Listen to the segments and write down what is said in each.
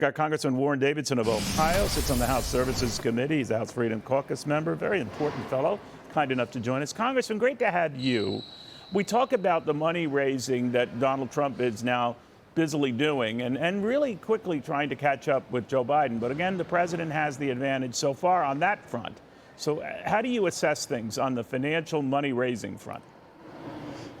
Got Congressman Warren Davidson of Ohio, sits on the House Services Committee. He's a House Freedom Caucus member, very important fellow, kind enough to join us. Congressman, great to have you. We talk about the money raising that Donald Trump is now busily doing and really quickly trying to catch up with Joe Biden. But again, the president has the advantage so far on that front. So how do you assess things on the financial money raising front?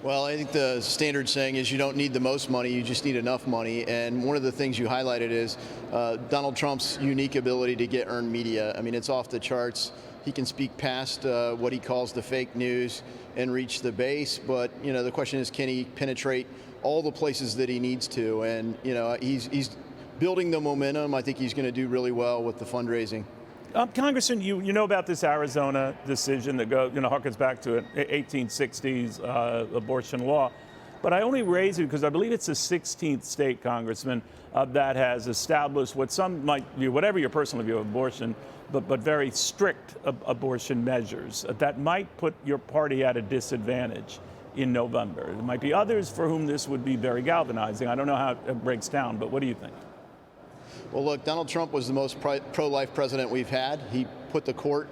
Well, I think the standard saying is you don't need the most money, you just need enough money. And one of the things you highlighted is Donald Trump's unique ability to get earned media. I mean, it's off the charts. He can speak past what he calls the fake news and reach the base. But, you know, the question is, can he penetrate all the places that he needs to? And, you know, he's building the momentum. I think he's going to do really well with the fundraising. Congressman, you know about this Arizona decision that harkens back to an 1860s abortion law. But I only raise it because I believe it's the 16th state, Congressman, that has established what some might view, whatever your personal view of abortion, but very strict abortion measures that might put your party at a disadvantage in November. There might be others for whom this would be very galvanizing. I don't know how it breaks down, but what do you think? Well, look, Donald Trump was the most pro-life president we've had. He put the court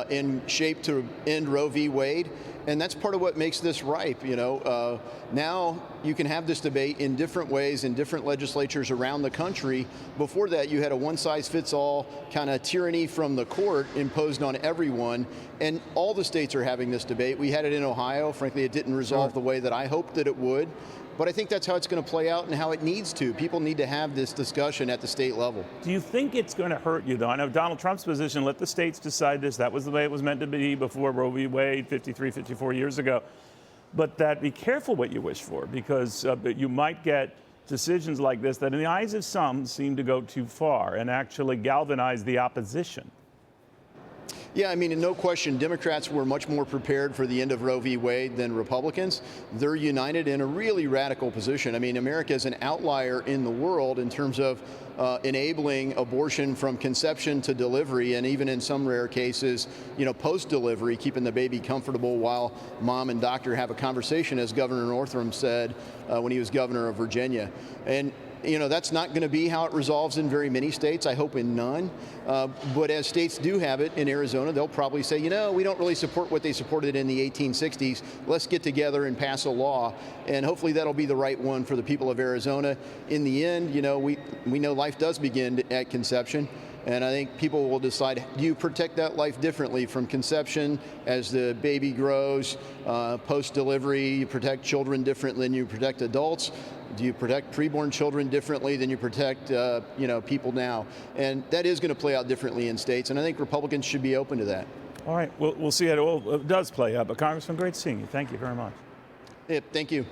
in shape to end Roe v. Wade, and that's part of what makes this ripe. You know, now you can have this debate in different ways in different legislatures around the country. Before that, you had a one-size-fits-all kind of tyranny from the court imposed on everyone, and all the states are having this debate. We had it in Ohio. Frankly, it didn't resolve the way that I hoped that it would. But I think that's how it's going to play out and how it needs to. People need to have this discussion at the state level. Do you think it's going to hurt you, though? I know Donald Trump's position, let the states decide this. That was the way it was meant to be before Roe v. Wade 53, 54 years ago. But that be careful what you wish for, because you might get decisions like this that in the eyes of some seem to go too far and actually galvanize the opposition. Yeah, I mean, no question, Democrats were much more prepared for the end of Roe v. Wade than Republicans. They're united in a really radical position. I mean, America is an outlier in the world in terms of enabling abortion from conception to delivery, and even in some rare cases, you know, post-delivery, keeping the baby comfortable while mom and doctor have a conversation, as Governor Northam said when he was governor of Virginia. And you know, that's not going to be how it resolves in very many states. I hope in none. But as states do have it in Arizona, they'll probably say, you know, we don't really support what they supported in the 1860s. Let's get together and pass a law. And hopefully that'll be the right one for the people of Arizona. In the end, you know, we know life does begin at conception. And I think people will decide, do you protect that life differently from conception as the baby grows, post-delivery? You protect children differently than you protect adults? Do you protect preborn children differently than you protect, people now? And that is going to play out differently in states, and I think Republicans should be open to that. All right, we'll see how it all does play out. But Congressman, great seeing you. Thank you very much. Yeah, thank you.